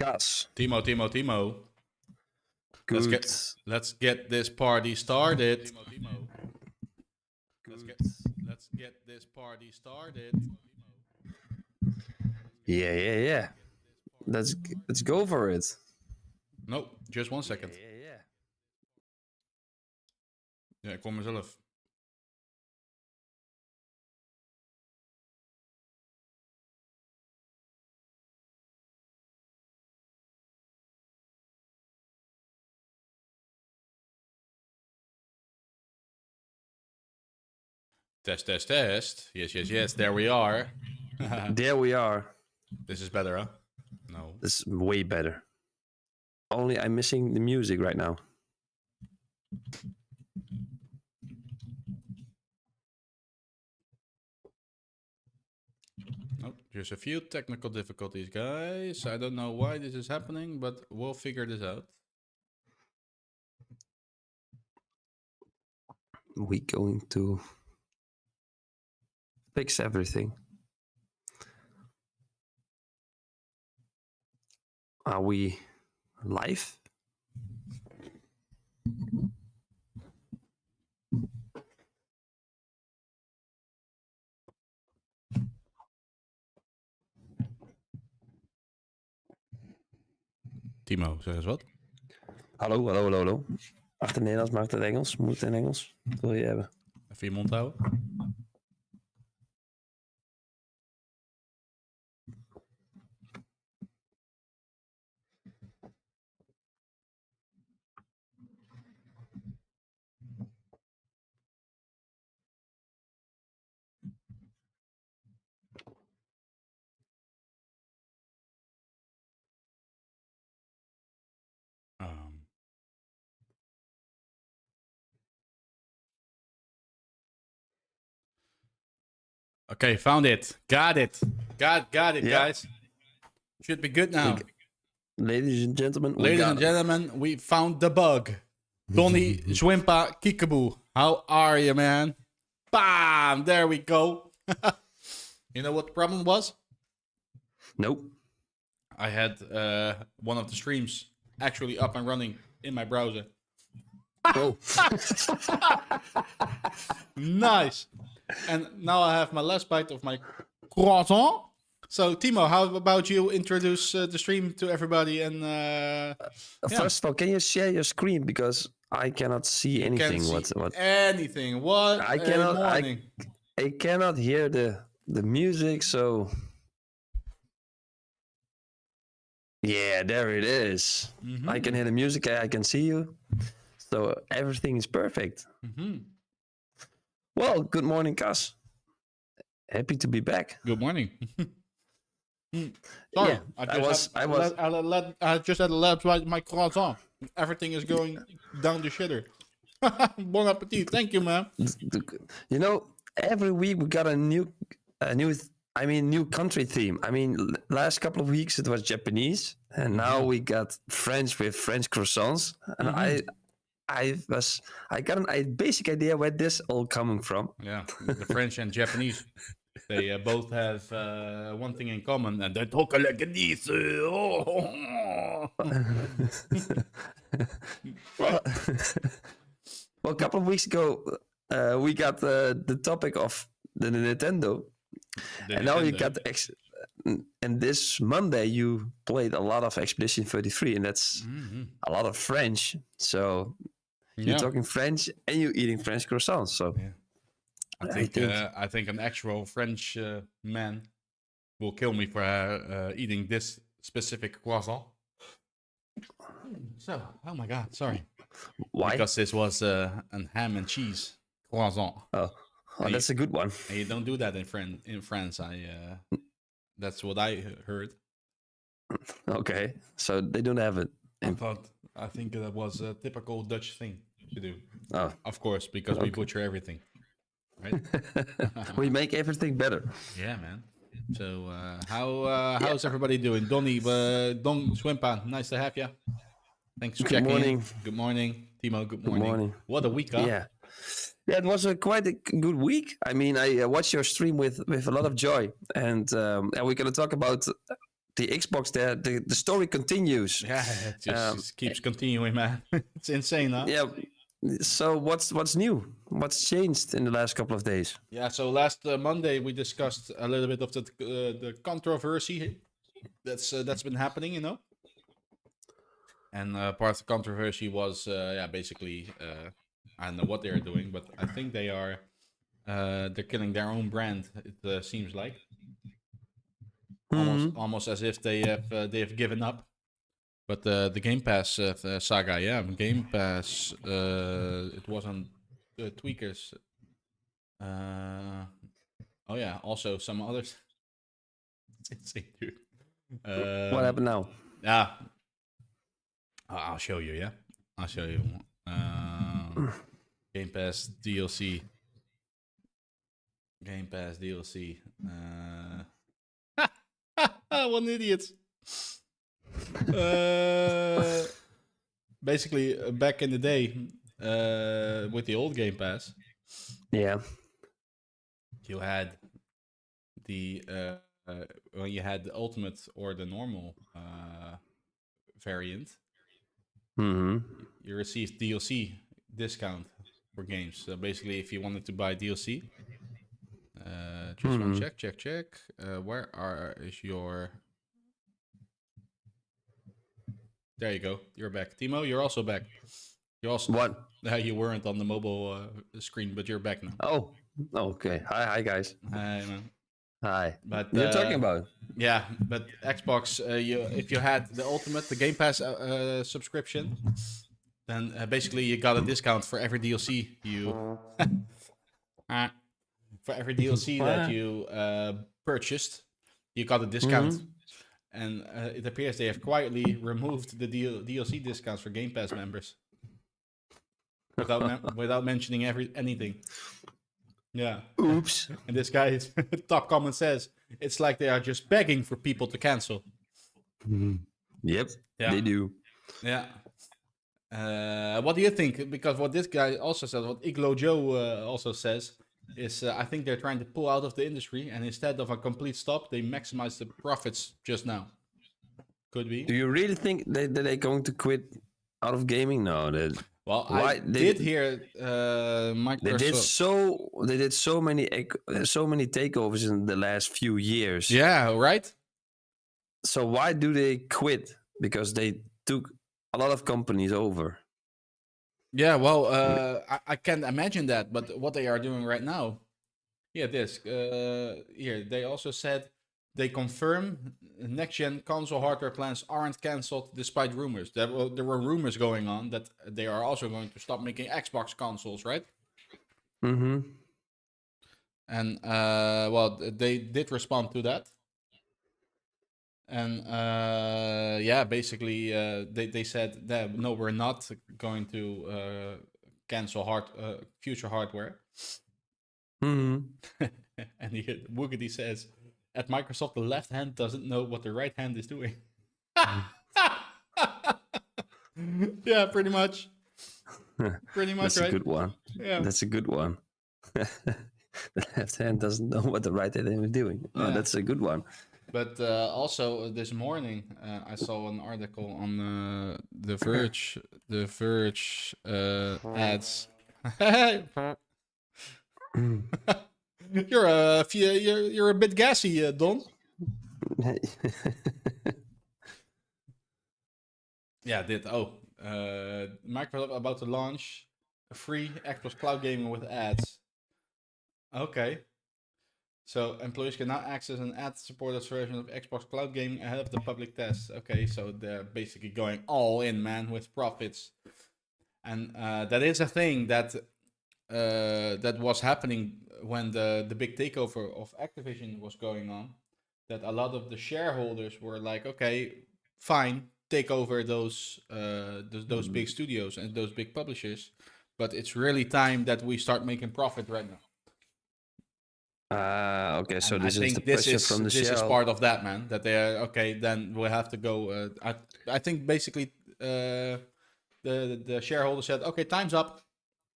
Gus. Timo. Good. Let's get this party started. Let's get this party started. Yeah. Let's go for it. No, just 1 second. Yeah. Ja, ik hoor mezelf. Test. Yes. There we are. There we are. This is better, huh? No. This is way better. Only I'm missing the music right now. Oh, there's a few technical difficulties, guys. I don't know why this is happening, but we'll figure this out. We going to fix everything. Are we live? Timo, zeg eens wat. Hallo. Mag het Nederlands, mag het Engels? Moet het in Engels? Wat wil je hebben? Even je mond houden. Okay, found it. Got it, Yeah. guys. Should be good now. Ladies and gentlemen, we found the bug. Donny Zwimpa Kiekaboo. How are you, man? Bam! There we go. You know what the problem was? Nope. I had one of the streams actually up and running in my browser. Oh. Nice. And now I have my last bite of my croissant. So, Timo, how about you introduce the stream to everybody? And First of all, can you share your screen, because I cannot see anything. What? Anything? What? I cannot. I cannot hear the music. So, yeah, there it is. Mm-hmm. I can hear the music. I can see you. So everything is perfect. Mm-hmm. Well, good morning, Cas. Happy to be back. Good morning. Sorry, Yeah, I just had a lab bite my croissant. Everything is going down the shitter. Bon appetit. Thank you, man. You know, every week we got a new country theme. I mean, last couple of weeks it was Japanese, and now we got French with French croissants. And I got a basic idea where this all coming from. Yeah, the French and Japanese, they both have one thing in common, and they talk like this. Well, a couple of weeks ago, we got the topic of the Nintendo, and now you got and this Monday you played a lot of Expedition 33, and that's a lot of French. So you're talking French and you're eating French croissants. So I think an actual French man will kill me for eating this specific croissant. So, oh my God, sorry. Why? Because this was an ham and cheese croissant. Oh, that's a good one. And you don't do that in France. That's what I heard. Okay, so they don't have it. I think that was a typical Dutch thing to do. Oh, of course, because we butcher everything, right? We make everything better. Yeah, man. So how's everybody doing? Donny, Don Swimpa, nice to have you. Thanks for checking in. Good morning, Timo. Good morning. What a week, huh? Yeah, it was quite a good week. I mean, I watched your stream with a lot of joy, and we're gonna talk about the Xbox, the story continues. Yeah, it just keeps continuing, man. It's insane, huh? Yeah. So what's new? What's changed in the last couple of days? Yeah. So last Monday we discussed a little bit of the controversy that's been happening, you know. And part of the controversy was basically I don't know what they are doing, but I think they're killing their own brand. It seems like almost as if they have given up. But the Game Pass saga, yeah, Game Pass. It was on Tweakers. Oh yeah, also some others. It's insane, dude. What happened now? Yeah, I'll show you. Yeah, I'll show you. Game Pass DLC. Game Pass DLC. What an idiot. Basically, back in the day, with the old Game Pass, yeah, you had the you had the ultimate or the normal variant. You received DLC discount for games. So basically, if you wanted to buy DLC, just one check. Where is your? There you go. You're back, Timo. You're also back. You're also what? You weren't on the mobile screen, but you're back now. Oh, okay. Hi guys. Hi, man. Hi. But you're talking about? Yeah, but Xbox, if you had the ultimate, the Game Pass subscription, then basically you got a discount for every DLC you for every DLC that you purchased, you got a discount. And it appears they have quietly removed the DLC discounts for Game Pass members without mentioning anything. Yeah. Oops. And this guy's top comment says it's like they are just begging for people to cancel. Yep. Yeah. They do. Yeah. What do you think? Because what this guy also says, what Iglo Joe also says, is I think they're trying to pull out of the industry, and instead of a complete stop, they maximize the profits just now. Could be. Do you really think that they're going to quit out of gaming? No. Well, I did hear Microsoft. They did so many takeovers in the last few years. Yeah, right. So why do they quit? Because they took a lot of companies over. Yeah, well, I can't imagine that. But what they are doing right now, here they also said they confirm next-gen console hardware plans aren't cancelled despite rumors. There were rumors going on that they are also going to stop making Xbox consoles, right? And well, they did respond to that. And basically, they said that no, we're not going to cancel future hardware. And Woogity says, at Microsoft, the left hand doesn't know what the right hand is doing. Yeah, pretty much. Pretty much, That's right? a good one. Yeah. That's a good one. The left hand doesn't know what the right hand is doing. Yeah. That's a good one. But also this morning, I saw an article on The Verge. The Verge ads. You're a bit gassy, Don. Yeah, Microsoft about to launch a free Xbox Cloud Gaming with ads. Okay. So employees can now access an ad-supported version of Xbox Cloud Gaming ahead of the public test. Okay, so they're basically going all in, man, with profits. And that is a thing that was happening when the big takeover of Activision was going on. That a lot of the shareholders were like, okay, fine, take over those big studios and those big publishers, but it's really time that we start making profit right now. Okay, so this is the pressure from the This is part of that, man. That they are okay. Then we have to go. I think basically the shareholder said, okay, time's up.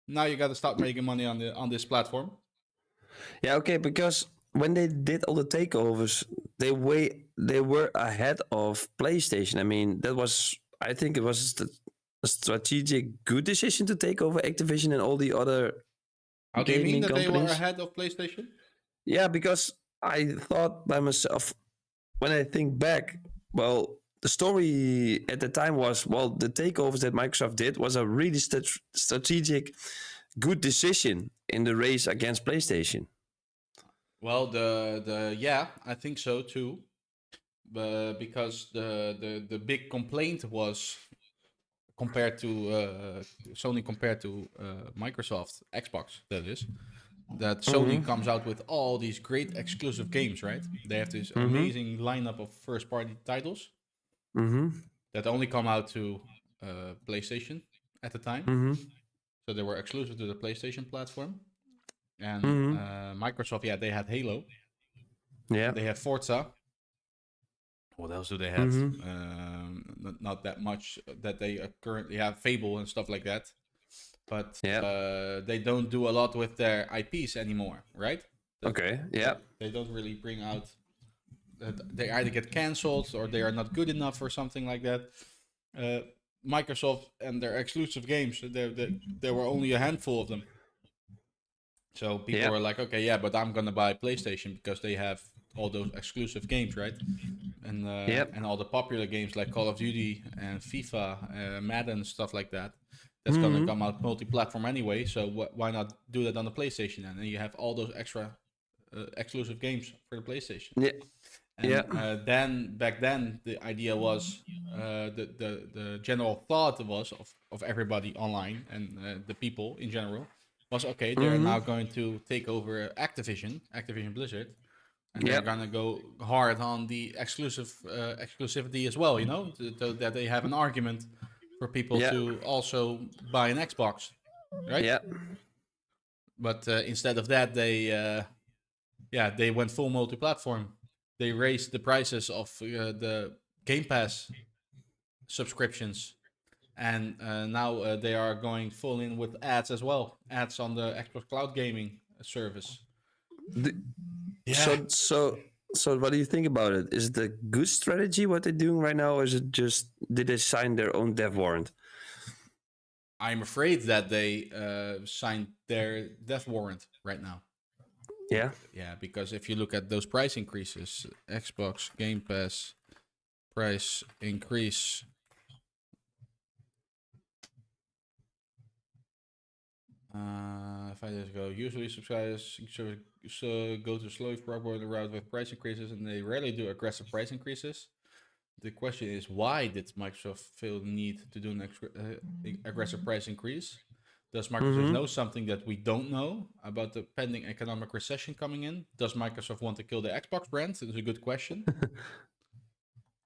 Now you got to start making money on this platform. Yeah, okay, because when they did all the takeovers, they were ahead of PlayStation. I mean, I think it was a strategic good decision to take over Activision and all the other How do you mean gaming that they were companies. ahead of PlayStation? Yeah, because I thought by myself, when I think back, well, the story at the time was, well, the takeovers that Microsoft did was a really strategic, good decision in the race against PlayStation. Well, yeah, I think so too. Because the big complaint was compared to Sony compared to Microsoft, Xbox, that is, that Sony comes out with all these great exclusive games, right? They have this amazing lineup of first-party titles that only come out to PlayStation at the time. So they were exclusive to the PlayStation platform. And Microsoft, yeah, they had Halo. Yeah. They have Forza. What else do they have? Not that much that they currently have. Fable and stuff like that. But they don't do a lot with their IPs anymore, right? Okay, yeah. They don't really bring out... they either get cancelled or they are not good enough or something like that. Microsoft and their exclusive games, there were only a handful of them. So people were like, okay, yeah, but I'm gonna buy PlayStation because they have all those exclusive games, right? And all the popular games like Call of Duty and FIFA, Madden, stuff like that. That's gonna come out multi-platform anyway. So why not do that on the PlayStation then? And you have all those extra exclusive games for the PlayStation. Yeah. And then back then the idea was the general thought was of everybody online and the people in general was, okay, they're now going to take over Activision Blizzard, and they're gonna go hard on the exclusivity as well, you know, so that they have an argument for people to also buy an Xbox, right? Yeah. But instead of that, they went full multi-platform. They raised the prices of the Game Pass subscriptions, and now they are going full in with ads as well. Ads on the Xbox Cloud Gaming service. So what do you think about it? Is it a good strategy what they're doing right now, or is it just, did they sign their own death warrant? I'm afraid that they signed their death warrant right now. Yeah. Yeah, because if you look at those price increases, Xbox Game Pass price increase. 5 days ago, usually subscribers go to slowly forward the route with price increases, and they rarely do aggressive price increases. The question is, why did Microsoft feel the need to do an aggressive price increase? Does Microsoft know something that we don't know about the pending economic recession coming in? Does Microsoft want to kill the Xbox brand? It's a good question.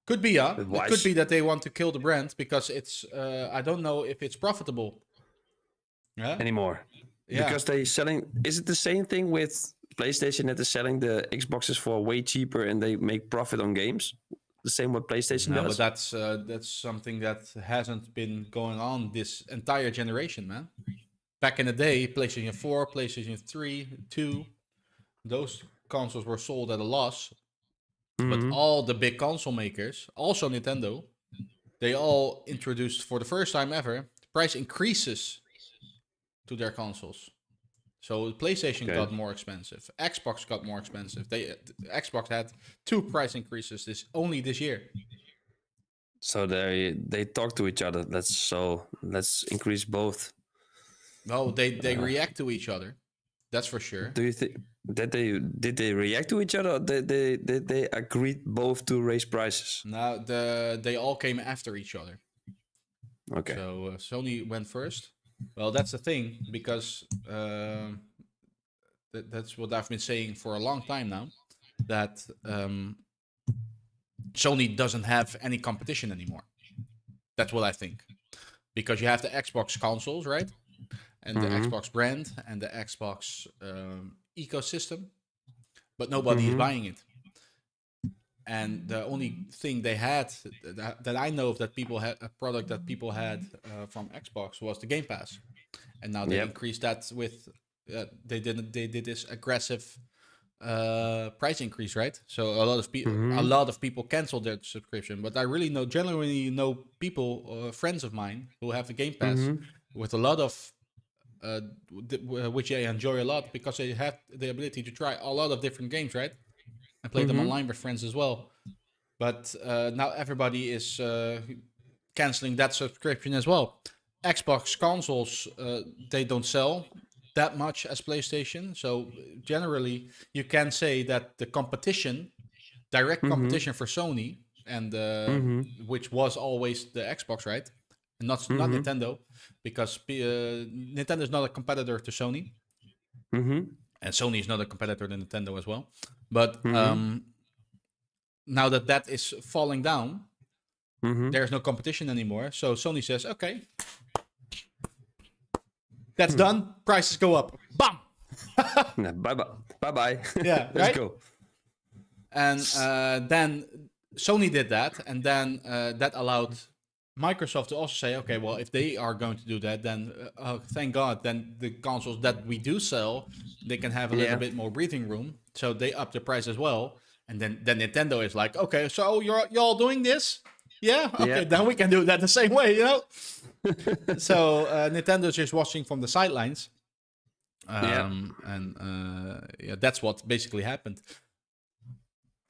Could be, yeah. It could be that they want to kill the brand because it's, I don't know if it's profitable. Anymore. Yeah. Because they selling, is it the same thing with PlayStation that is selling the Xboxes for way cheaper and they make profit on games? The same what PlayStation does? But that's something that hasn't been going on this entire generation, man. Back in the day, PlayStation 4, PlayStation 3, 2, those consoles were sold at a loss. But all the big console makers, also Nintendo, they all introduced for the first time ever price increases to their consoles. So PlayStation got more expensive. Xbox got more expensive. Xbox had 2 price increases this year. So they talk to each other. Let's increase both. No, they react to each other. That's for sure. Do you think that did they react to each other? Or did they agreed both to raise prices? No, they all came after each other. Okay. So Sony went first. Well, that's the thing, because that's what I've been saying for a long time now, that Sony doesn't have any competition anymore. That's what I think. Because you have the Xbox consoles, right? And the Xbox brand and the Xbox ecosystem, but nobody is buying it. And the only thing they had that I know of that people had, a product that people had from Xbox, was the Game Pass. And now they increased that with they did this aggressive price increase, right? So a lot of people canceled their subscription. But I really genuinely know people, friends of mine, who have the Game Pass with a lot of, which they enjoy a lot because they have the ability to try a lot of different games, right? And play them online with friends as well. But now everybody is canceling that subscription as well. Xbox consoles, they don't sell that much as PlayStation. So generally, you can say that the competition, direct competition for Sony, and which was always the Xbox, right? And not Nintendo, because Nintendo is not a competitor to Sony, and Sony is not a competitor to Nintendo as well. But now that is falling down, there's no competition anymore. So Sony says, okay, that's done. Prices go up. Bam! Bye-bye. Yeah, Let's right? go. And then Sony did that. And then that allowed Microsoft to also say, okay, well, if they are going to do that, then thank God, then the consoles that we do sell, they can have a little bit more breathing room. So they up the price as well. And then Nintendo is like, okay, so you're all doing this? Yeah? Okay, then we can do that the same way, you know? So Nintendo's just watching from the sidelines. And that's what basically happened.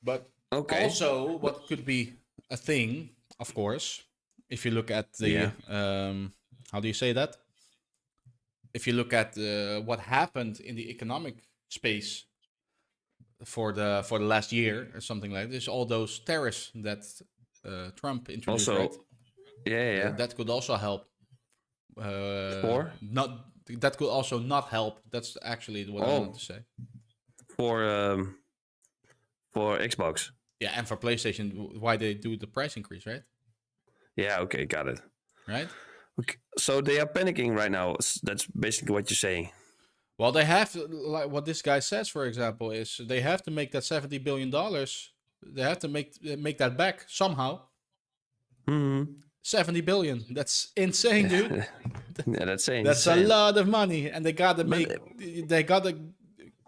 But also, what could be a thing, of course, if you look at the, how do you say that? If you look at what happened in the economic space for the last year or something like this, all those tariffs that Trump introduced, right? That could also help. That could also not help. That's actually what I wanted to say. For Xbox. Yeah, and for PlayStation, why they do the price increase, right? Yeah, okay, got it. Right? Okay. So they are panicking right now. That's basically what you're saying. Well, they have, like what this guy says, for example, is they have to make that $70 billion. They have to make that back somehow. 70 billion. That's insane, dude. Yeah, that's insane. That's a lot of money, and they gotta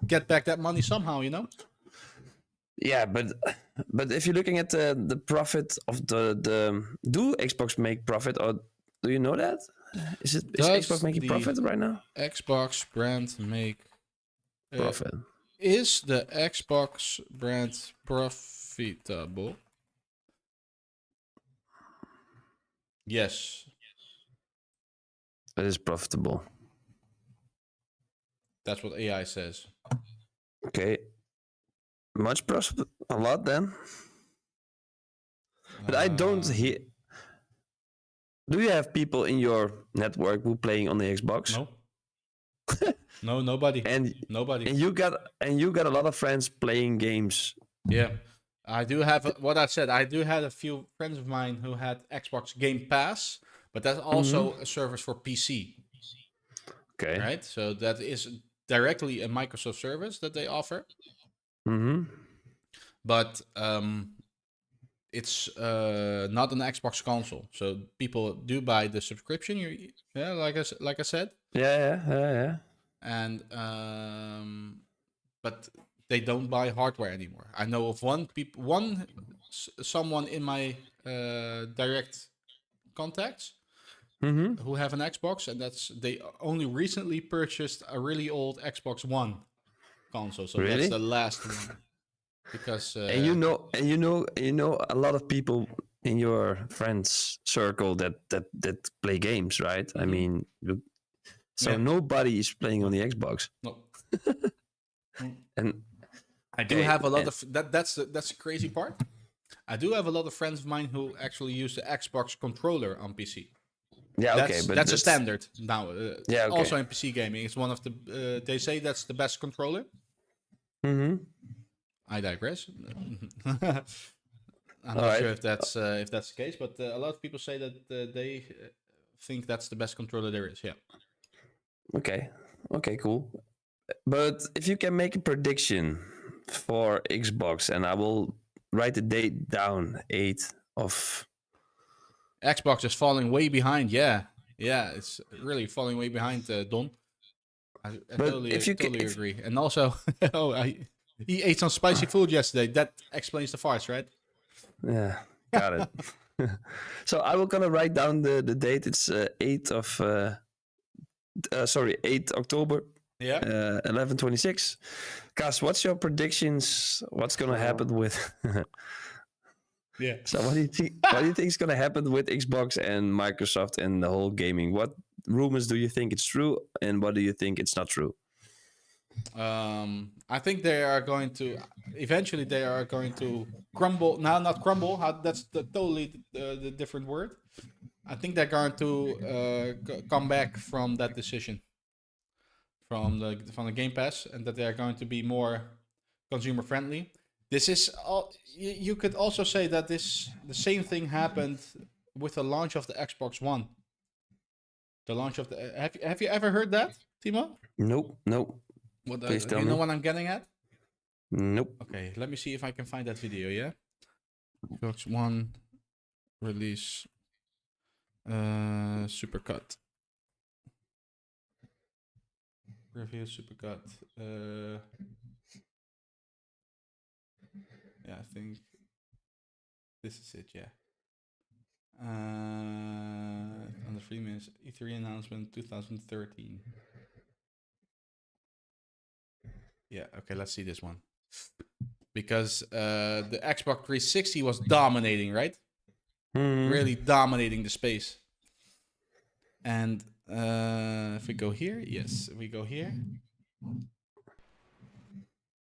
get back that money somehow, you know? Yeah, but if you're looking at the profit of the do Xbox make profit, or do you know that? Is Xbox making profit right now? Xbox brand make profit. Is the Xbox brand profitable? Yes. It is profitable. That's what AI says. Okay. Much profit? A lot then? But I don't hear... Do you have people in your network who playing on the Xbox? No. No, nobody. Nobody. And you got a lot of friends playing games. Yeah. I do have what I said. I do have a few friends of mine who had Xbox Game Pass, but that's also a service for PC. Okay. Right? So that is directly a Microsoft service that they offer. But it's not an Xbox console. So people do buy the subscription. Like I said. Yeah. And but they don't buy hardware anymore. I know of someone in my direct contacts who have an Xbox, and they only recently purchased a really old Xbox One console. So really? That's the last one. Because and you know a lot of people in your friends circle that play games, right? I mean, nobody is playing on the Xbox. No. And I do have a lot of that's the crazy part. I do have a lot of friends of mine who actually use the Xbox controller on PC. Yeah, but that's a standard now. Okay. Also in PC gaming, it's one of the. They say that's the best controller. I digress. I'm not sure if that's the case, but a lot of people say that they think that's the best controller there is. Yeah. Okay, cool. But if you can make a prediction for Xbox, and I will write the date down, 8th of... Xbox is falling way behind, yeah, it's really falling way behind, Don. I totally agree. And also, He ate some spicy food yesterday. That explains the farce, right? Yeah, got it. So I will gonna write down the date. It's 8th of 8th October. Yeah. 11:26. Cas, what's your predictions? What's gonna happen with? Yeah. So what do you think? What do you think is gonna happen with Xbox and Microsoft and the whole gaming? What rumors do you think it's true, and what do you think it's not true? I think they are going to eventually they are going to crumble. Now, not crumble. That's totally the different word. I think they're going to come back from that decision from the Game Pass, and that they are going to be more consumer friendly. This is all. You could also say that the same thing happened with the launch of the Xbox One. The launch of the have you ever heard that, Timo? Nope. What Please tell you me. know what I'm getting at? Nope. Okay, let me see if I can find that video. Yeah, Xbox One release supercut review supercut. Yeah, I think this is it. Yeah. On the 3 minutes E3 announcement 2013. Yeah, okay, let's see this one. Because the Xbox 360 was dominating, right? Really dominating the space. And if we go here, yes, we go here.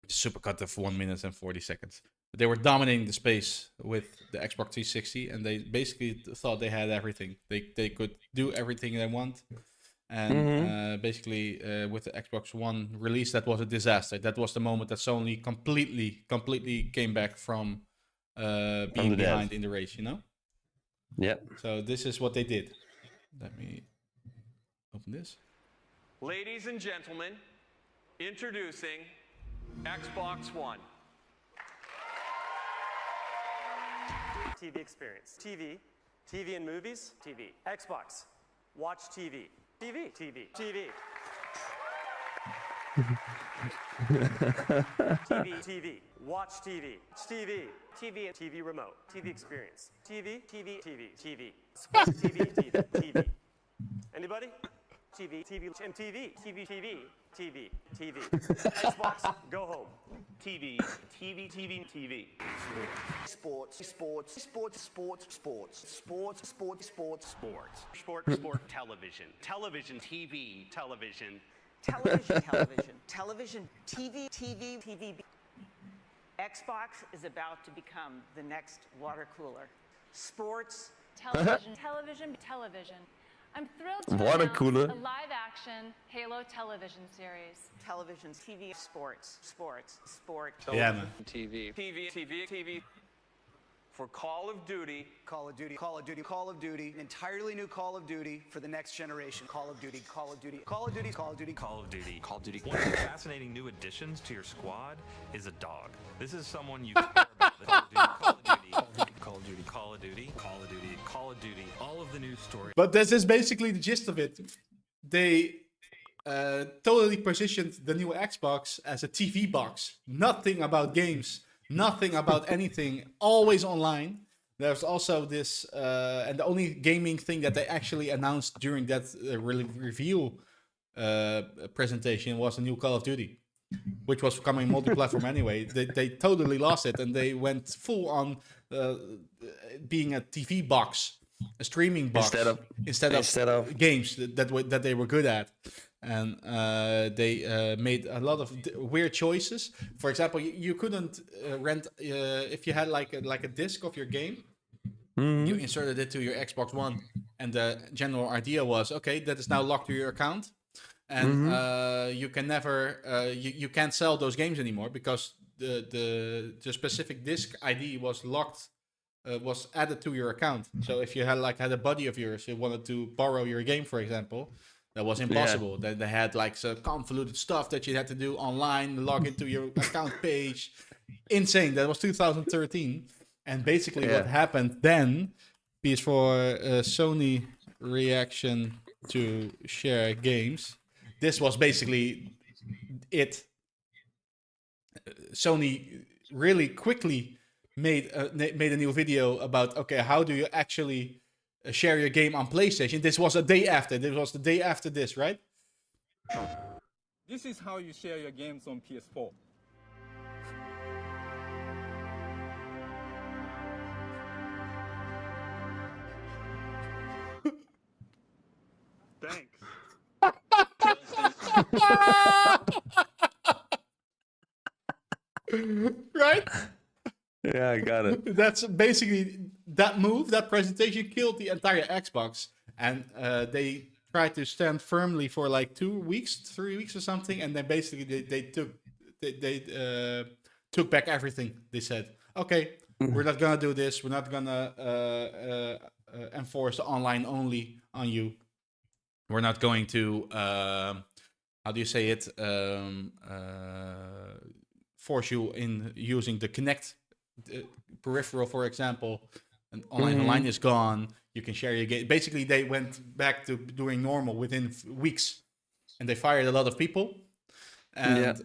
Supercut of 1 minute and 40 seconds. But they were dominating the space with the Xbox 360, and they basically thought they had everything. They could do everything they want. And basically, with the Xbox One release, that was a disaster. That was the moment that Sony completely came back from being behind in the race, you know? Yeah. So this is what they did. Let me open this. Ladies and gentlemen, introducing Xbox One. TV experience. TV and movies. TV. Xbox. Watch TV. TV. TV. TV. Watch TV. TV remote. TV experience. TV. Sports TV. Anybody? TV. And TV. Xbox. Go home. TV. Sports. Television. TV. Xbox is about to become the next water cooler. Sports. Television. I'm thrilled to Water announce cooler. a live-action Halo television series. Television, TV, sports. Yeah, man. TV. For Call of Duty. Call of Duty, an entirely new Call of Duty for the next generation. Call of Duty. One of the fascinating new additions to your squad is a dog. This is someone you care about. Call of Duty, all of the new stories. But this is basically the gist of it. They totally positioned the new Xbox as a TV box. Nothing about games. Nothing about anything. Always online. There's also this, and the only gaming thing that they actually announced during that review presentation was a new Call of Duty, which was coming multi-platform anyway. They totally lost it, and they went full on being a TV box, a streaming box, instead of games that they were good at. And they made a lot of weird choices. For example, you couldn't rent if you had like a disc of your game. You inserted it to your Xbox One, and the general idea was, okay, that is now locked to your account, and you can never you can't sell those games anymore because the specific disc ID was locked. Was added to your account. So if you had a buddy of yours who wanted to borrow your game, for example, that was impossible. Yeah. They had like some convoluted stuff that you had to do online, log into your account page. Insane. That was 2013. And basically what happened then, is for Sony reaction to share games. This was basically it. Sony really quickly made a new video about, okay, how do you actually share your game on PlayStation? This was a day after. This was the day after this, right? This is how you share your games on PS4. Thanks. Right? Yeah, I got it. That's basically that move. That presentation killed the entire Xbox, and they tried to stand firmly for like 2 weeks, 3 weeks or something, and then basically they took back everything. They said, okay, we're not gonna do this. We're not gonna enforce the online only on you. We're not going to how do you say it? Force you in using the Kinect peripheral, for example. And online is gone. You can share your game. Basically, they went back to doing normal within weeks, and they fired a lot of people. And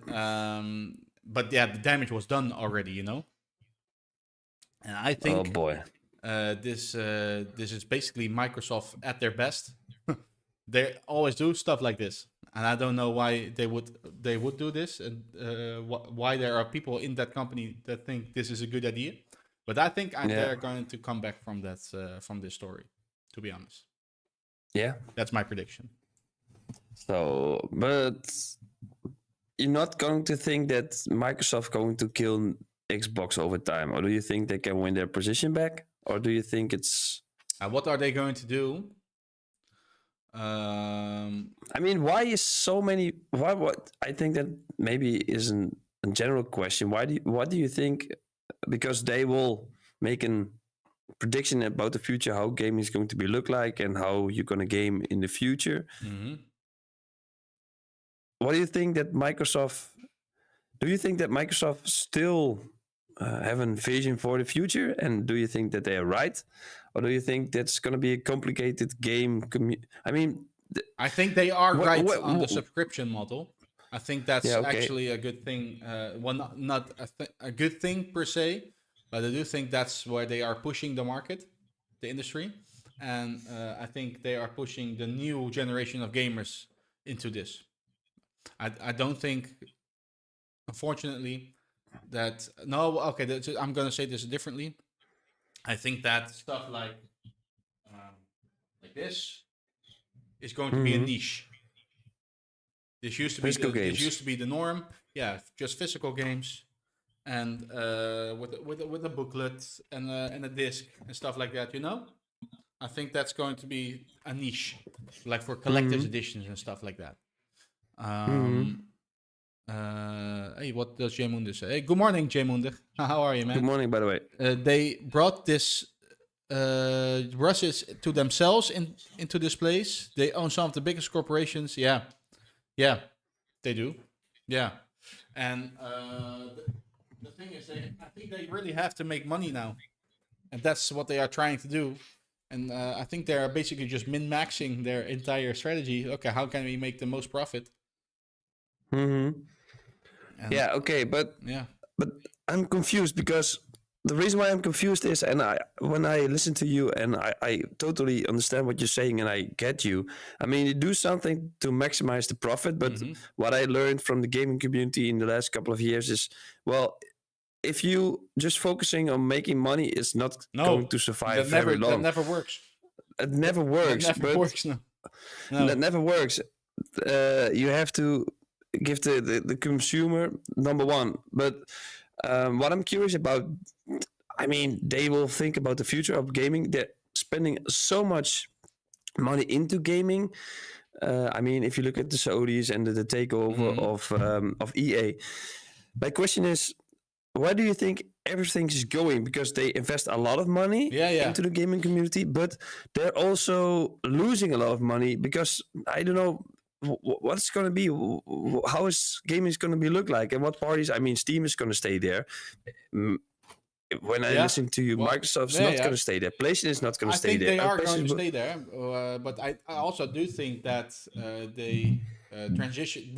but yeah, the damage was done already, you know. And I think, oh boy, this is basically Microsoft at their best. They always do stuff like this, and I don't know why they would do this, and why there are people in that company that think this is a good idea. But I think they're going to come back from that from this story. To be honest, yeah, that's my prediction. So, but you're not going to think that Microsoft going to kill Xbox over time, or do you think they can win their position back, or do you think it's? What are they going to do? I mean, why is so many? Why? What I think that maybe is a general question. What do you think? Because they will make a prediction about the future, how gaming is going to be look like, and how you're going to game in the future. Mm-hmm. What do you think that Microsoft? Do you think that Microsoft still have a vision for the future, and do you think that they are right? Or do you think that's going to be a complicated game? I mean, I think they are right on the subscription model. I think that's actually a good thing. Well, not a good thing per se, but I do think that's where they are pushing the market, the industry. And I think they are pushing the new generation of gamers into this. I don't think, unfortunately, that... No, okay, I'm going to say this differently. I think that stuff like this is going to be a niche. This used to be the norm. Yeah, just physical games, and with a booklet and a disc and stuff like that. You know, I think that's going to be a niche, like for collector's editions and stuff like that. Hey, what does Jay Munder say? Hey, good morning, Jay Munder. How are you, man? Good morning, by the way. They brought this Russes to themselves into this place. They own some of the biggest corporations. Yeah, they do. Yeah, and the thing is, I think they really have to make money now, and that's what they are trying to do. And I think they are basically just min-maxing their entire strategy. Okay, how can we make the most profit? Yeah, okay, but I'm confused because the reason why I'm confused is, and when I listen to you, and I totally understand what you're saying, and I get you. I mean, you do something to maximize the profit, but what I learned from the gaming community in the last couple of years is, well, if you just focusing on making money, is not going to survive very long. That never works. It never works. That never works. No. That never works. You have to give the consumer number one. But what I'm curious about, I mean, they will think about the future of gaming. They're spending so much money into gaming. I mean, if you look at the Saudis and the takeover of EA, my question is, where do you think everything is going? Because they invest a lot of money into the gaming community, but they're also losing a lot of money because I don't know what's going to be, how is gaming going to be look like, and what parties. I mean, Steam is going to stay there. When I listen to you, Microsoft's not going to stay there. PlayStation is not going to stay there. I think they are going to stay there, but I also do think that they transition.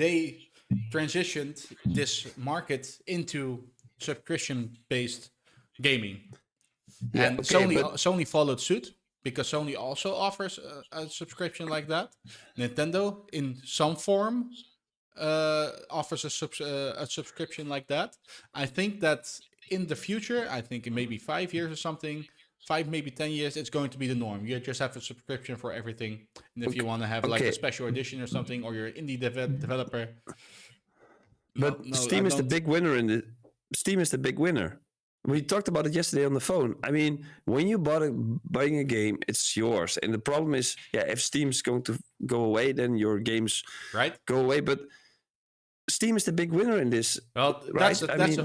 transitioned this market into subscription-based gaming. Yeah, And okay, Sony followed suit because Sony also offers a subscription like that. Nintendo, in some form, offers a subscription like that. I think that in the future, I think in maybe 5 years or something, 5 maybe 10 years, it's going to be the norm. You just have a subscription for everything. And if you want to have like a special edition or something, or you're an indie developer. But Steam is the big winner in the. Steam is the big winner. We talked about it yesterday on the phone. I mean, when you buying a game, it's yours. And the problem is, if Steam's going to go away, then your games go away. But Steam is the big winner in this. Well, right? that's the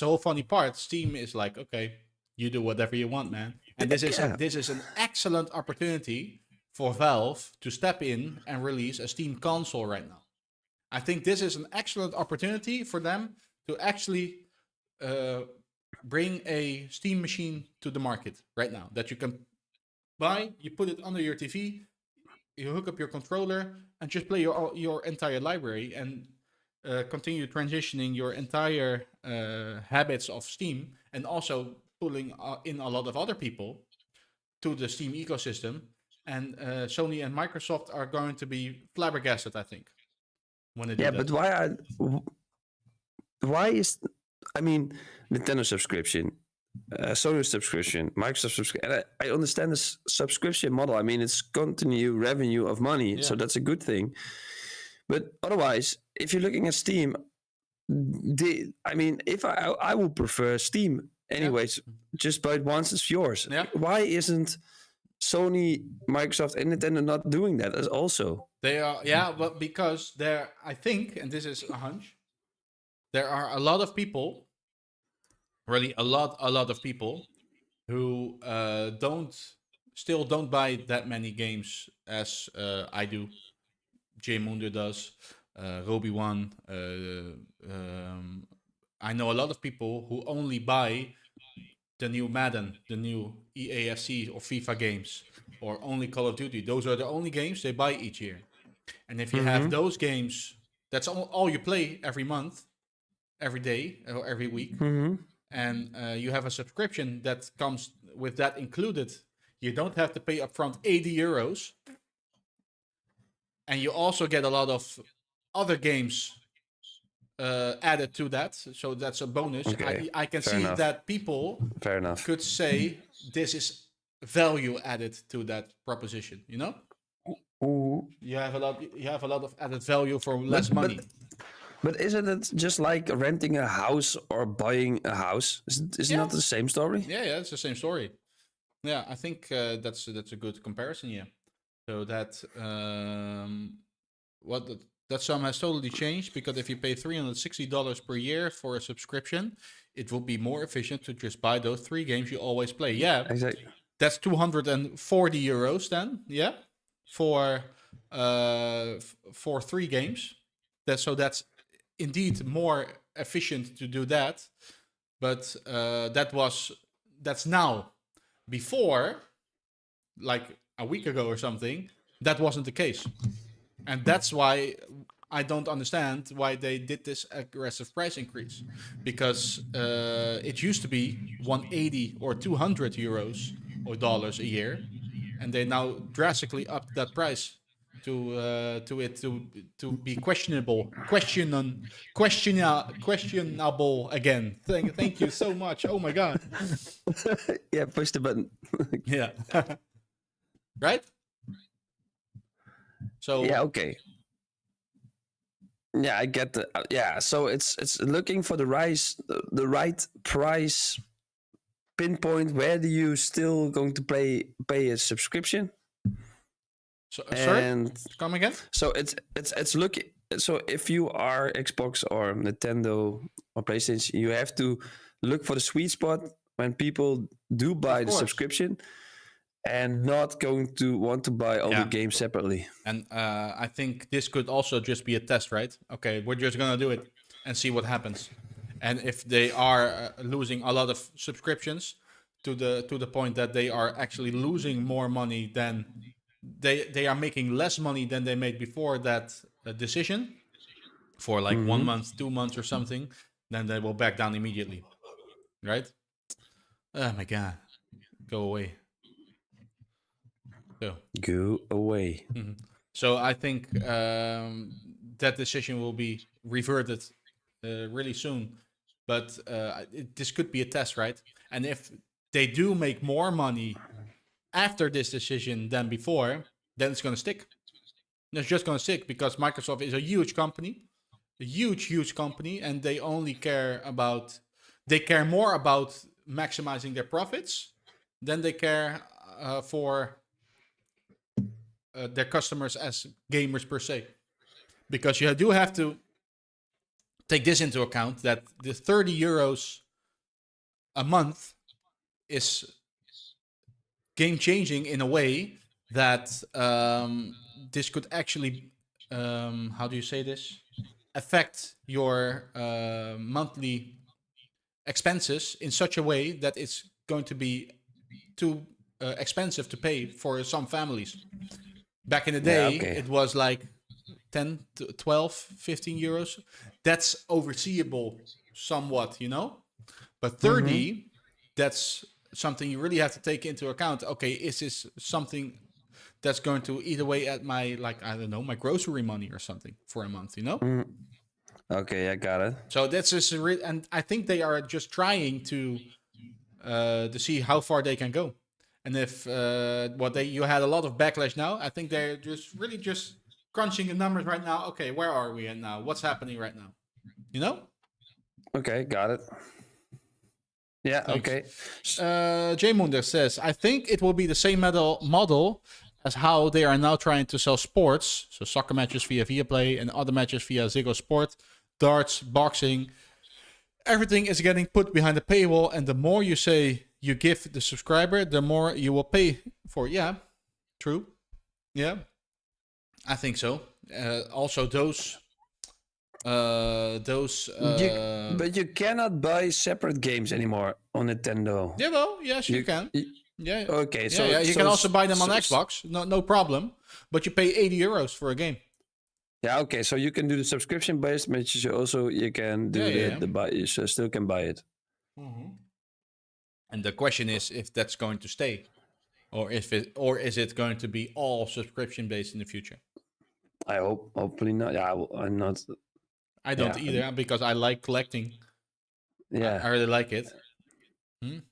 whole funny part. Steam is like, okay, you do whatever you want, man. And this is an excellent opportunity for Valve to step in and release a Steam console right now. I think this is an excellent opportunity for them to actually bring a Steam machine to the market right now that you can buy. You put it under your TV, you hook up your controller, and just play your entire library and continue transitioning your entire habits of Steam, and also pulling in a lot of other people to the Steam ecosystem. And Sony and Microsoft are going to be flabbergasted, I think, when they do that. But why is, I mean, Nintendo subscription, Sony subscription, Microsoft subscription, and I understand this subscription model. I mean, it's continued revenue of money, so that's a good thing. But otherwise, if you're looking at Steam, if I would prefer Steam anyways, just buy it once, it's yours. Why isn't Sony, Microsoft, and Nintendo not doing that as also? They are, but because I think, and this is a hunch, there are a lot of people, really a lot of people who still don't buy that many games as I do. Jay Munder does, Roby1. I know a lot of people who only buy the new Madden, the new EAFC or FIFA games, or only Call of Duty. Those are the only games they buy each year. And if you have those games, that's all you play every month, every day, or every week. And you have a subscription that comes with that included. You don't have to pay upfront 80 euros. And you also get a lot of other games added to that. So that's a bonus. Okay. I can see that people could say this is value added to that proposition, you know? You have a lot of added value for less money. But isn't it just like renting a house or buying a house? Is it not the same story? Yeah, it's the same story. Yeah, I think that's a good comparison. Yeah, so that that sum has totally changed, because if you pay $360 per year for a subscription, it will be more efficient to just buy those 3 games you always play. Yeah, exactly. That's 240 euros then. Yeah, for 3 games. That's indeed more efficient to do that, but that's now. Before, like a week ago or something, that wasn't the case, and that's why I don't understand why they did this aggressive price increase, because it used to be 180 or 200 euros or dollars a year, and they now drastically upped that price to be questionable again. Thank you so much. Oh my god. Yeah, push the button. Yeah. Right? So yeah, okay. Yeah, I get the so it's looking for the right price pinpoint. Where do you still going to pay a subscription? Sorry, come again. So it's looking. So if you are Xbox or Nintendo or PlayStation, you have to look for the sweet spot when people do buy the subscription, and not going to want to buy all the games separately. And I think this could also just be a test, right? Okay, we're just gonna do it and see what happens. And if they are losing a lot of subscriptions to the point that they are actually losing more money than they are making less money than they made before that decision, for like 1 month, 2 months or something, then they will back down immediately. Right? Oh my god. Go away. So. Go away. So I think that decision will be reverted really soon. But this could be a test, right? And if they do make more money after this decision than before, then it's going to stick. It's just going to stick because Microsoft is a huge company, huge company, and they only care more about maximizing their profits than they care for their customers as gamers per se. Because you do have to take this into account, that the 30 euros a month is game changing in a way that this could actually, how do you say this? Affect your monthly expenses in such a way that it's going to be too expensive to pay for some families. Back in the day, it was like 10, 12, 15 euros. That's overseeable somewhat, you know? But 30, that's something you really have to take into account. Okay, is this something that's going to eat away at my, like, I don't know, my grocery money or something for a month, you know? Okay, I got it. So that's just and I think they are just trying to see how far they can go. And if you had a lot of backlash now, I think they're just crunching the numbers right now. Okay, where are we at now? What's happening right now? You know? Okay, got it. Yeah, okay. J Munder says, I think it will be the same model as how they are now trying to sell sports. So soccer matches via Viaplay and other matches via Ziggo Sport, darts, boxing. Everything is getting put behind the paywall, and the more you say you give the subscriber, the more you will pay for. Yeah, true. Yeah, I think so. Also, but you cannot buy separate games anymore on Nintendo. Yeah, well, yes, you can. Yeah. Okay. So you can also buy them on Xbox. No problem. But you pay 80 euros for a game. Yeah. Okay. So you can do the subscription based, but you can do the buy. You still can buy it. And the question is if that's going to stay, or is it going to be all subscription based in the future? I hopefully not. Yeah, I'm not. I don't either, because I like collecting. Yeah, I really like it.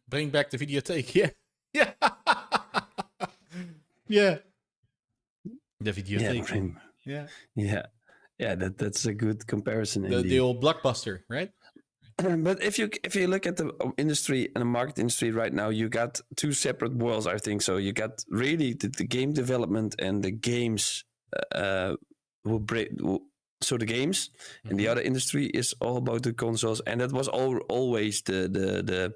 Bring back the videotheek. Yeah. Yeah. The videotheek. Yeah. That's a good comparison. The old Blockbuster, right? But if you look at the industry and the market industry right now, you got two separate worlds, I think. So you got really the game development and the games so the games, and the other industry is all about the consoles, and that was always the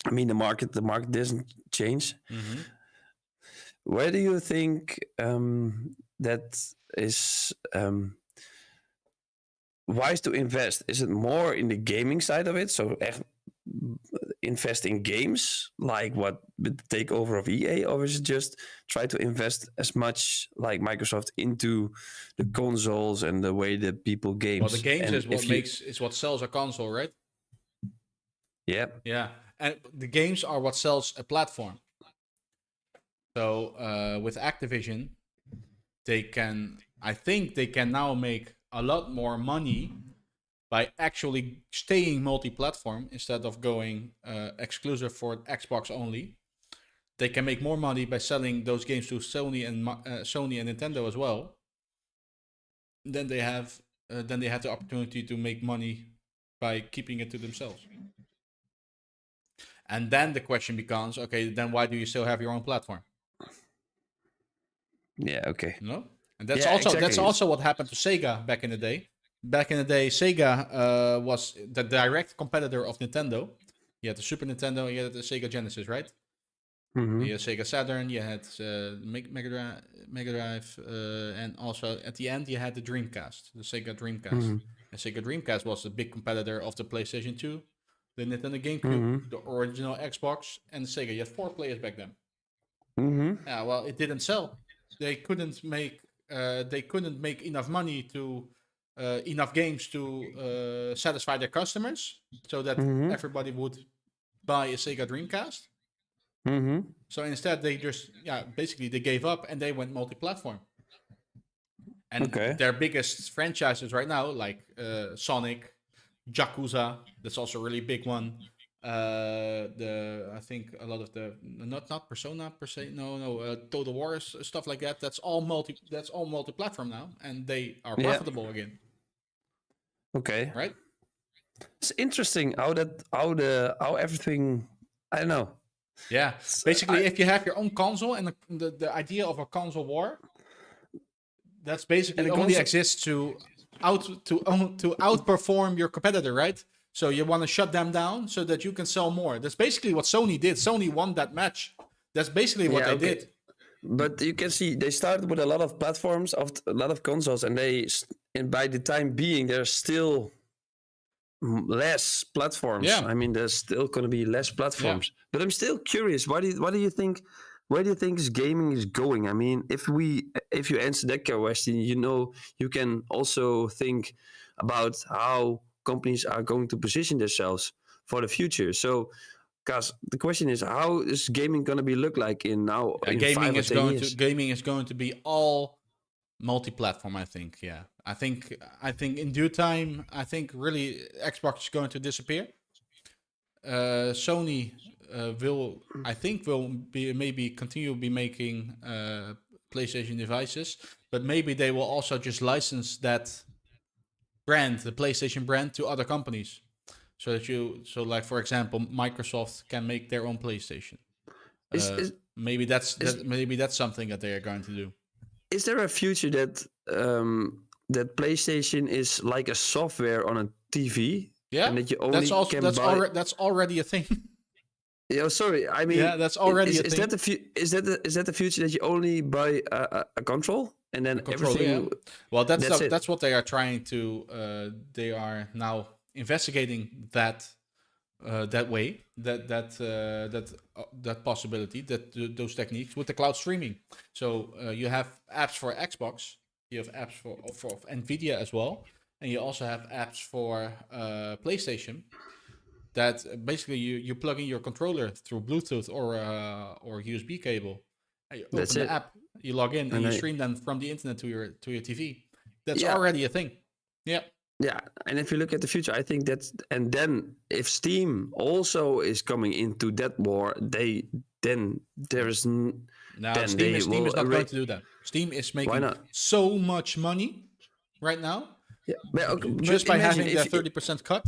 I mean the market doesn't change. Where do you think that is wise to invest? Is it more in the gaming side of it, so invest in games like what the takeover of EA, or is it just try to invest as much like Microsoft into the consoles and the way that people games? Well, the games is what sells a console, right? Yeah. And the games are what sells a platform. So with Activision, I think they can now make a lot more money by actually staying multi-platform instead of going exclusive for Xbox only. They can make more money by selling those games to Sony and Nintendo as well. Then they have the opportunity to make money by keeping it to themselves. And then the question becomes, okay, then why do you still have your own platform? Yeah, okay. No? And that's also what happened to Sega back in the day. Back in the day, Sega was the direct competitor of Nintendo. You had the Super Nintendo, you had the Sega Genesis, right? You had Sega Saturn, you had Mega Drive, and also at the end you had the Dreamcast, the Sega Dreamcast. And Sega Dreamcast was the big competitor of the PlayStation 2, the Nintendo GameCube, the original Xbox, and Sega. You had 4 players back then. Yeah, well, it didn't sell. They couldn't make enough money to enough games to satisfy their customers, so that everybody would buy a Sega Dreamcast. So instead, they just basically they gave up and they went multi-platform. And their biggest franchises right now, like Sonic, Yakuza, that's also a really big one. I think a lot of the not Persona per se, Total War stuff like that. That's all multi-platform now, and they are profitable again. Okay. Right. It's interesting how everything. I don't know. Yeah. Basically, if you have your own console and the idea of a console war, that's basically only exists to outperform your competitor, right? So you want to shut them down so that you can sell more. That's basically what Sony did. Sony won that match. That's basically what they did. But you can see they started with a lot of platforms, a lot of consoles, and by the time being, there's still less platforms. Yeah. I mean, there's still going to be less platforms. Yeah. But I'm still curious. What do you think? Where do you think gaming is going? I mean, if you answer that question, you can also think about how companies are going to position themselves for the future. So, guys, the question is, how is gaming going to be look like in 5 or 10 years? Gaming is going to be all multi-platform. I think. Yeah, I think in due time, I think really Xbox is going to disappear. Sony will maybe continue be making PlayStation devices, but maybe they will also just license that brand, the PlayStation brand, to other companies, so that like for example, Microsoft can make their own PlayStation. Maybe that's something that they are going to do. Is there a future that that PlayStation is like a software on a TV? Yeah, and that you only that's already a thing. Yeah, sorry. I mean, that's already a thing. Is that the future that you only buy a control and then everything? Yeah. Well, that's what they are trying to. They are now investigating that way, that possibility, those techniques with the cloud streaming. So you have apps for Xbox, you have apps for Nvidia as well, and you also have apps for PlayStation. That basically you plug in your controller through Bluetooth or USB cable. And you open the app, you log in, and you stream them from the internet to your TV. That's already a thing. Yeah. Yeah, and if you look at the future, I think and then if Steam also is coming into that war, then there is Steam is not going to do that. Steam is making so much money right now. Yeah, but just by having their 30% cut.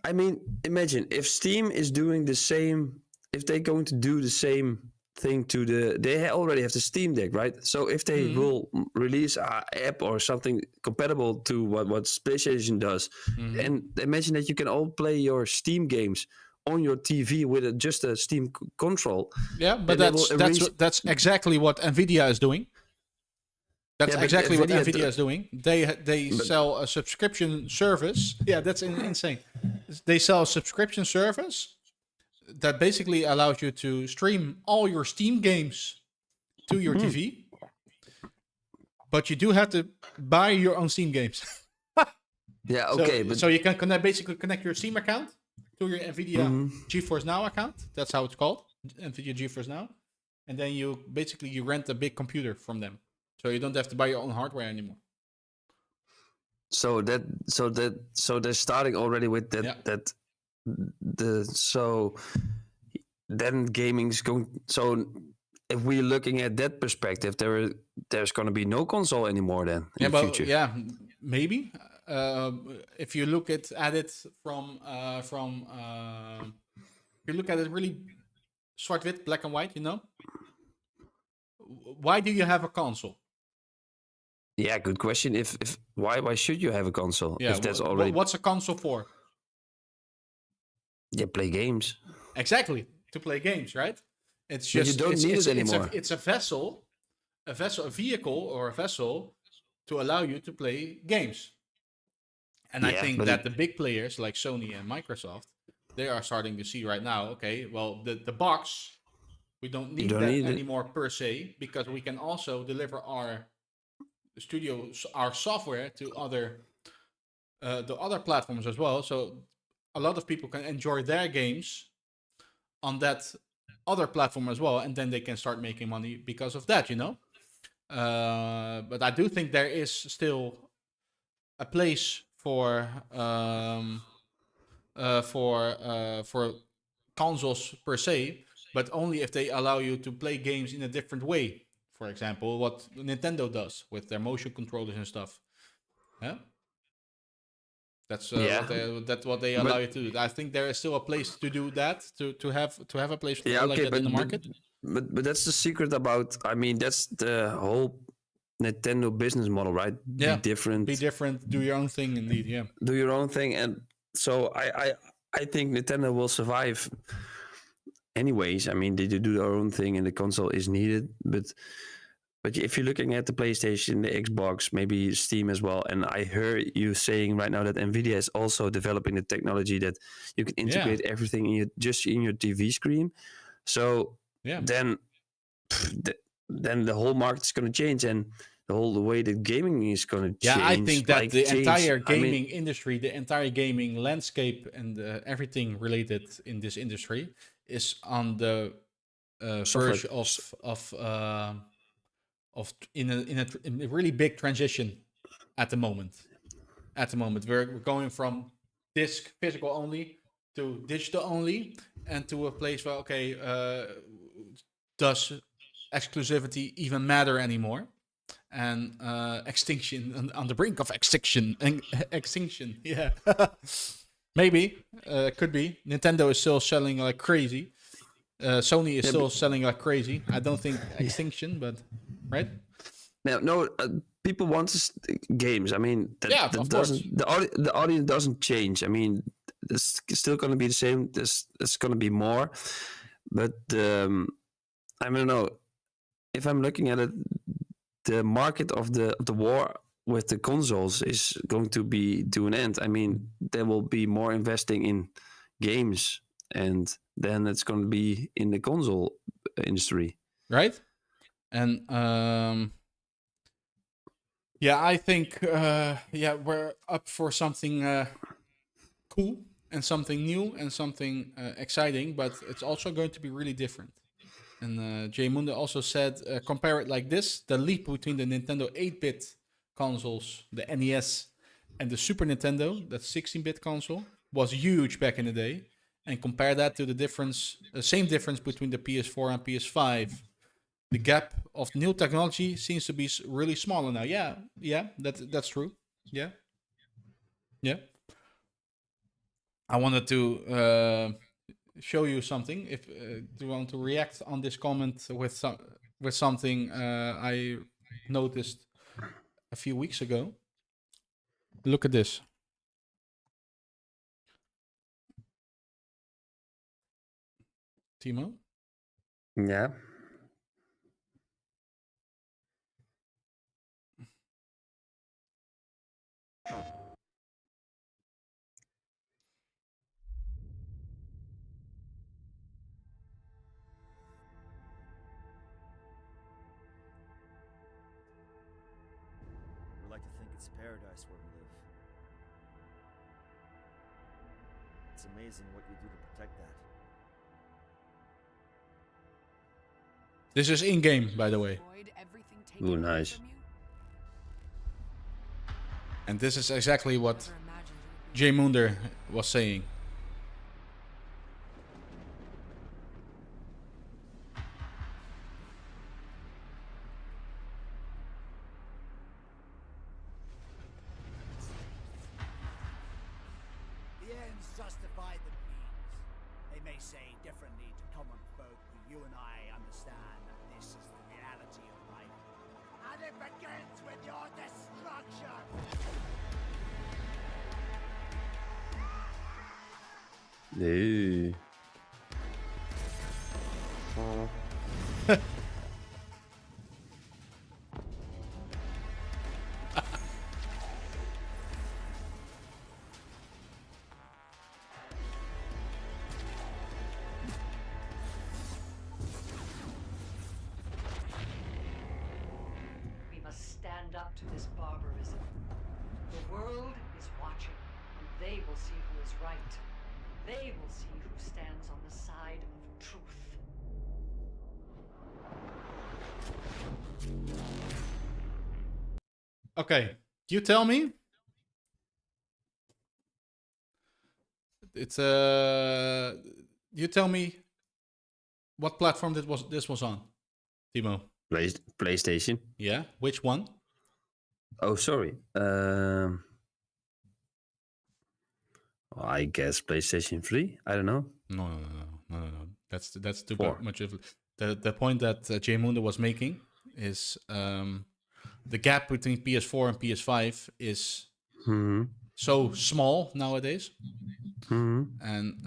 I mean, imagine if Steam is doing the same, if they're going to do the same thing they already have the Steam Deck, right? So if they will release an app or something compatible to what PlayStation does, and imagine that you can all play your Steam games on your TV with just a Steam control. Yeah, but that's exactly what Nvidia is doing. That's exactly what Nvidia is doing. They sell a subscription service. Yeah, that's insane. They sell a subscription service that basically allows you to stream all your Steam games to your TV. But you do have to buy your own Steam games. Yeah, okay. So you can connect your Steam account to your Nvidia GeForce Now account. That's how it's called, Nvidia GeForce Now. And then you rent a big computer from them. So you don't have to buy your own hardware anymore. So they're starting already with that. So then gaming's going. So if we're looking at that perspective, there's going to be no console anymore then in the future. Yeah, maybe. If you look at it from if you look at it really swart-wit, black and white, why do you have a console? Yeah, good question. If why should you have a console? Yeah, if that's already what's a console for? Yeah, play games. Exactly, to play games, right? It's just you don't need it anymore. It's a vehicle to allow you to play games. And I think that the big players like Sony and Microsoft, they are starting to see right now. Okay, well the box, we don't need that anymore per se, because we can also deliver our software to other the other platforms as well. So a lot of people can enjoy their games on that other platform as well, and then they can start making money because of that, you know. But I do think there is still a place for consoles per se, but only if they allow you to play games in a different way. For example, what Nintendo does with their motion controllers and stuff. Yeah, that's what they allow you to do. I think there is still a place to do that, to have a place like that in the market. But that's the secret about. I mean, that's the whole Nintendo business model, right? Yeah, be different. Do your own thing, indeed. Yeah, do your own thing, and so I think Nintendo will survive. Anyways, I mean, they do their own thing, and the console is needed. But if you're looking at the PlayStation, the Xbox, maybe Steam as well, and I heard you saying right now that Nvidia is also developing the technology that you can integrate everything in your TV screen. So then the whole market is going to change, and the way that gaming is going to change. Yeah, I think that the entire gaming industry, the entire gaming landscape, and everything related in this industry is on the verge of in a really big transition at the moment. We're going from disc physical only to digital only, and to a place where does exclusivity even matter anymore? And extinction, on the brink of extinction. Yeah. Maybe, could be. Nintendo is still selling like crazy. Sony is still selling like crazy. I don't think extinction, but right? No. People want games. I mean, the audience doesn't change. I mean, it's still going to be the same. There's going to be more, but I don't know. If I'm looking at it, the market of the war with the consoles is going to be to an end. I mean, there will be more investing in games, and then it's going to be in the console industry, right? And I think we're up for something cool and something new and something exciting, but it's also going to be really different. And Jay Mundo also said, compare it like this: the leap between the Nintendo 8-bit consoles, the NES, and the Super Nintendo, that 16-bit console, was huge back in the day. And compare that to the same difference between the PS4 and PS5. The gap of new technology seems to be really smaller now. Yeah, that's true. Yeah. I wanted to show you something. If you want to react on this comment with something I noticed a few weeks ago. Look at this. Timo? Yeah. We like to think it's paradise where we live. It's amazing what you do to protect that. This is in-game, by the way. Ooh, nice. And this is exactly what Jay Munder was saying. The ends justify the means. They may say differently to common folk, but you and I understand that this is the reality of life. And it begins with your destruction! Nee. We must stand up to this barbarism. The world is watching. They will see who is right. They will see who stands on the side of truth. Okay, you tell me. It's you tell me what platform this was on, Timo. PlayStation. Yeah, which one? Oh, sorry. I guess PlayStation 3. I don't know. No. That's too 4. much of the point that Jay Mundo was making is the gap between PS4 and PS5 is so small nowadays. And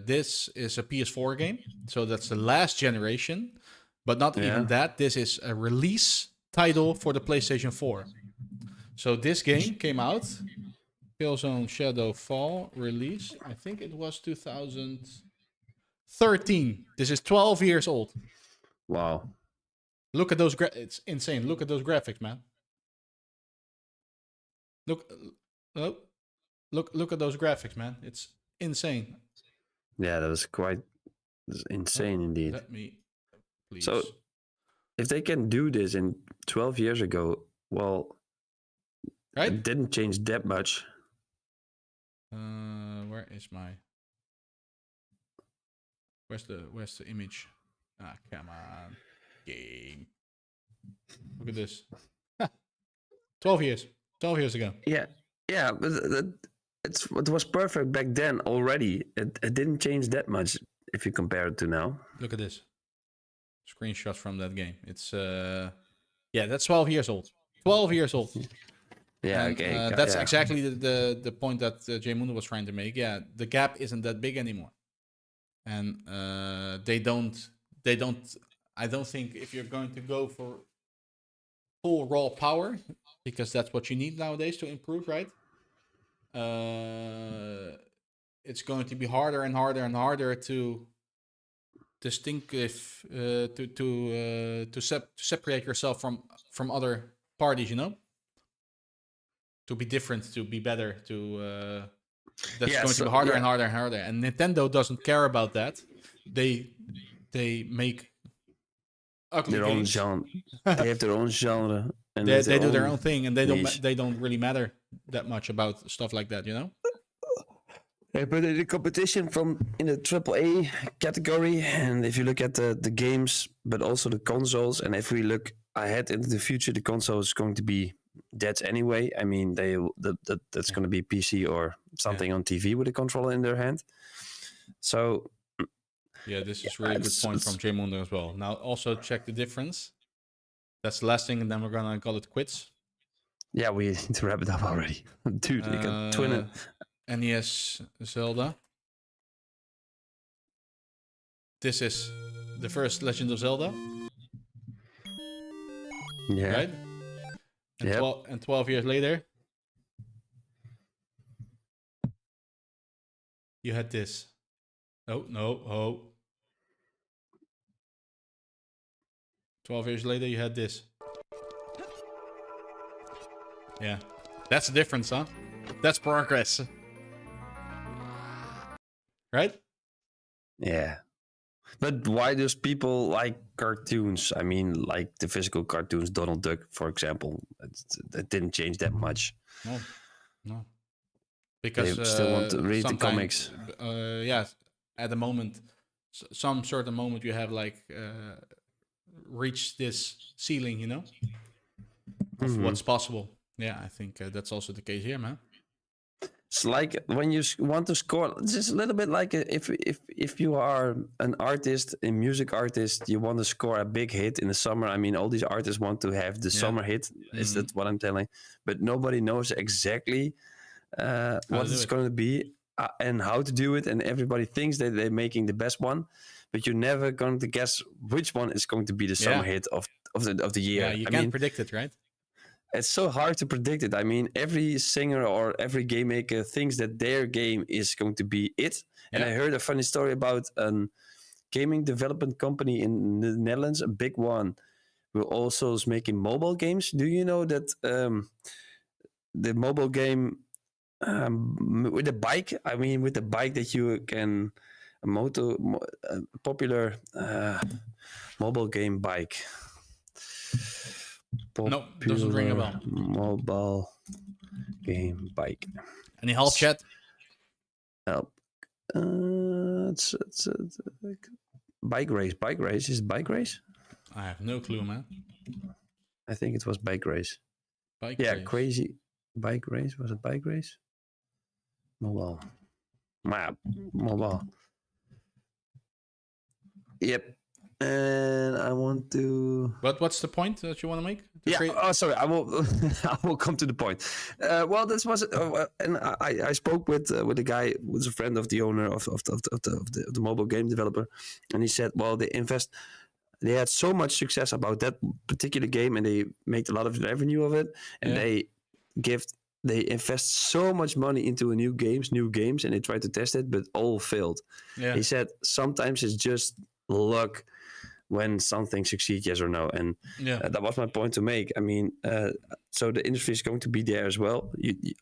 this is a PS4 game, so that's the last generation. But not even that. This is a release title for the PlayStation 4. So this game came out. Killzone Shadow Fall release. I think it was 2013. This is 12 years old. Wow. Look at those it's insane. Look at those graphics, man. Look at those graphics, man. It's insane. Yeah, that's insane indeed. Let me please. So if they can do this in 12 years ago, well, right? It didn't change that much. Where is my? Where's the image? Ah, come on, game. Look at this. 12 years. 12 years ago. Yeah, but it was perfect back then already. It didn't change that much if you compare it to now. Look at this. Screenshot from that game. It's that's 12 years old. 12 years old. Yeah, and, okay. That's exactly the point that Jay Mundo was trying to make. Yeah, the gap isn't that big anymore, and they don't. I don't think if you're going to go for full raw power, because that's what you need nowadays to improve, right? It's going to be harder and harder and harder to distinctive to separate yourself from other parties, you know. To be different, to be better, that's going to be harder and harder and harder. And Nintendo doesn't care about that. They make ugly their games. own genre. They have their own genre, and they do their own thing, and they don't really matter that much about stuff like that, you know. Yeah, but the competition in the AAA category, and if you look at the games, but also the consoles, and if we look ahead into the future, the console is going to be dead anyway. I mean, that's going to be PC or something on TV with a controller in their hand. So, yeah, this is really good point from Jay Mundo as well. Now, also check the difference. That's the last thing, and then we're gonna call it quits. Yeah, we need to wrap it up already, dude. You can twin it. NES Zelda. This is the first Legend of Zelda. Yeah. Right? And 12 years later, you had this. Oh. 12 years later, you had this. Yeah. That's the difference, huh? That's progress. Right? Yeah. But why does people like cartoons? I mean, like the physical cartoons, Donald Duck, for example. It didn't change that much. No. Because they still want to read the comics. At the moment, some certain moment you have like reached this ceiling, you know, of what's possible. Yeah, I think that's also the case here, man. It's like when you want to score, it's just a little bit like if you are an artist, a music artist, you want to score a big hit in the summer. I mean, all these artists want to have the summer hit. Is that what I'm telling? But nobody knows exactly what it's going to be and how to do it. And everybody thinks that they're making the best one, but you're never going to guess which one is going to be the summer hit of the year. Yeah, you can't predict it, right? It's so hard to predict it. I mean, every singer or every game maker thinks that their game is going to be it. And I heard a funny story about a gaming development company in the Netherlands, a big one, who also is making mobile games. Do you know that the mobile game with the bike. I mean, with the bike that you can popular mobile game bike. Nope, doesn't ring a bell. Mobile game bike. Any help, chat? Help. It's bike race. Bike race is bike race. I have no clue, man. I think it was bike race. Bike yeah, race. crazy bike race. Was it bike race? Mobile. Mobile. Yep. And I want to. But what's the point that you want to make? Oh, sorry. I will. I will come to the point. Well, this was, and I spoke with a guy who's a friend of the owner of the mobile game developer, and he said, well, they had so much success about that particular game, and they made a lot of revenue of it, and they invest so much money into new games, and they try to test it, but all failed. Yeah. He said sometimes it's just luck when something succeeds, yes or no. And that was my point to make. I mean, so the industry is going to be there as well.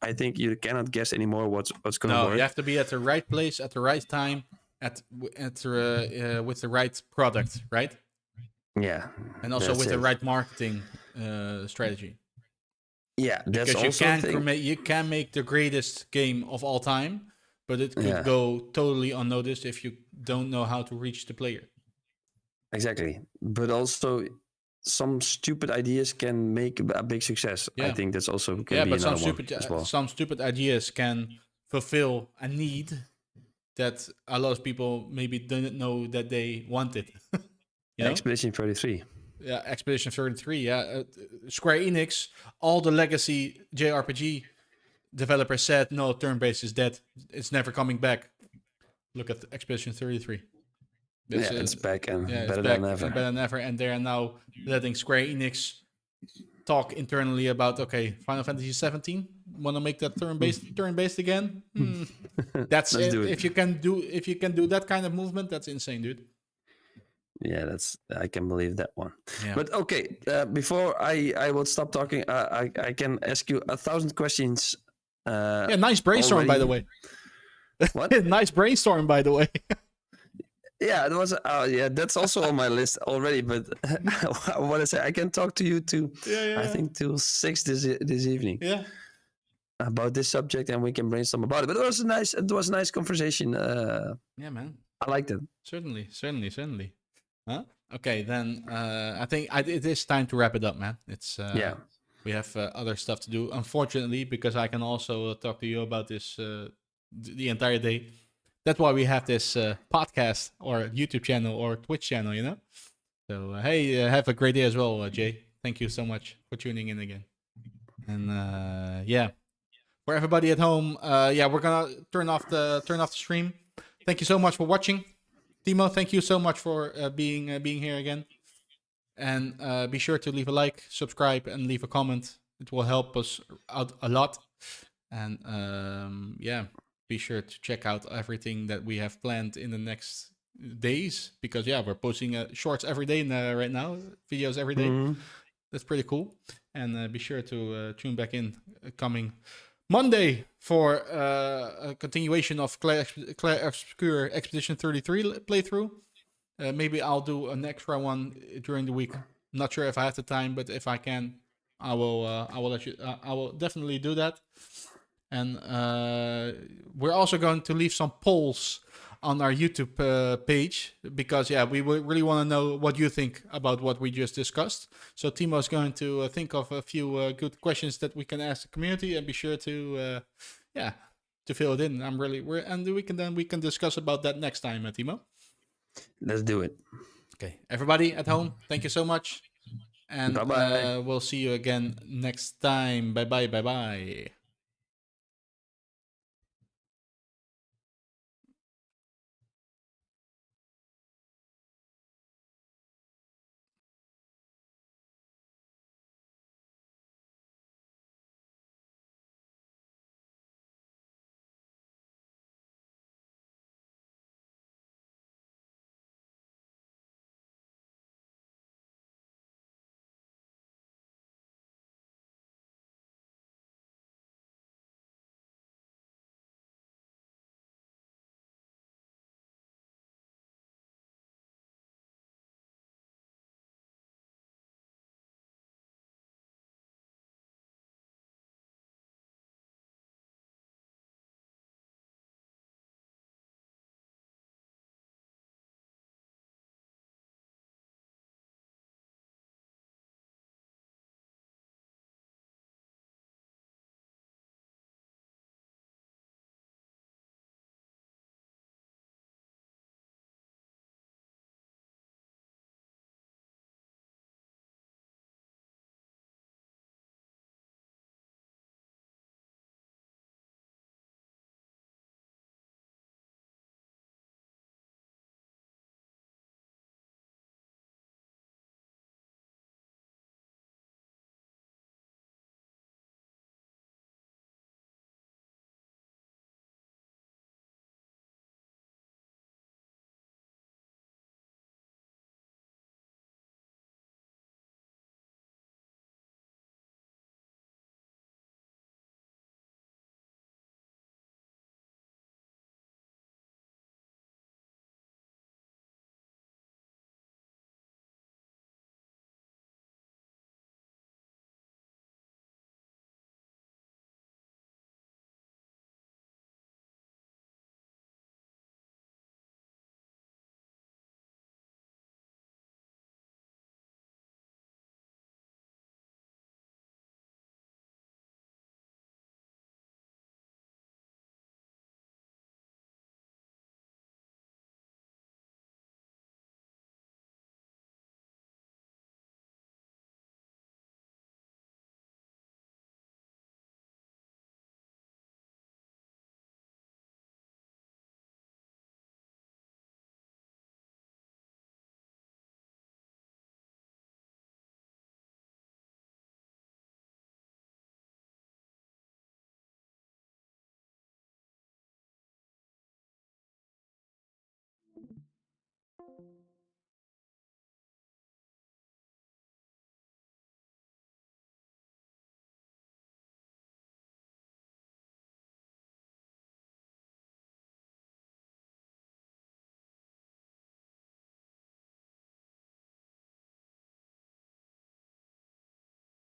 I think you cannot guess anymore what's going to work. No, you have to be at the right place at the right time with the right product, right? Yeah. And also with the right marketing strategy. Yeah, that's because also you can make the greatest game of all time, but it could go totally unnoticed if you don't know how to reach the player. Exactly. But also some stupid ideas can make a big success. I think that's also can be another one as well. Some stupid ideas can fulfill a need that a lot of people maybe didn't know that they wanted. Expedition 33. Yeah, Expedition 33. Yeah, Square Enix, all the legacy JRPG developers said, no, turn-based is dead. It's never coming back. Look at Expedition 33. It's back and better than ever. Better than ever, and they're now letting Square Enix talk internally about, okay, Final Fantasy 17, want to make that turn-based again? That's it. If you can do that kind of movement, that's insane, dude. Yeah, I can believe that one. Yeah. But okay, before I will stop talking, I can ask you 1,000 questions. Nice brainstorm, by the way. What? Nice brainstorm, by the way. Yeah, it was. That's also on my list already. But I want to say I can talk to you too. I think till 6 this evening. Yeah. About this subject, and we can brainstorm about it. But it was a nice conversation. Yeah, man. I liked it. Certainly. Huh? Okay, then I think it is time to wrap it up, man. It's we have other stuff to do, unfortunately, because I can also talk to you about this the entire day. That's why we have this podcast or YouTube channel or Twitch channel, you know? So, hey, have a great day as well, Jay. Thank you so much for tuning in again. And, for everybody at home, we're going to turn off the stream. Thank you so much for watching. Timo, thank you so much for being here again. And be sure to leave a like, subscribe, and leave a comment. It will help us out a lot. And, be sure to check out everything that we have planned in the next days, because we're posting shorts every day right now, videos every day. Mm-hmm. That's pretty cool. And be sure to tune back in coming Monday for a continuation of Clair Obscure Expedition 33 playthrough. Maybe I'll do an extra one during the week. Not sure if I have the time, but if I can, I will let you. I will definitely do that. And we're also going to leave some polls on our YouTube page, because we really want to know what you think about what we just discussed. So Timo's going to think of a few good questions that we can ask the community, and be sure to fill it in. We can discuss about that next time, Timo. Let's do it. Okay, everybody at home, thank you so much, and bye-bye. We'll see you again next time. Bye.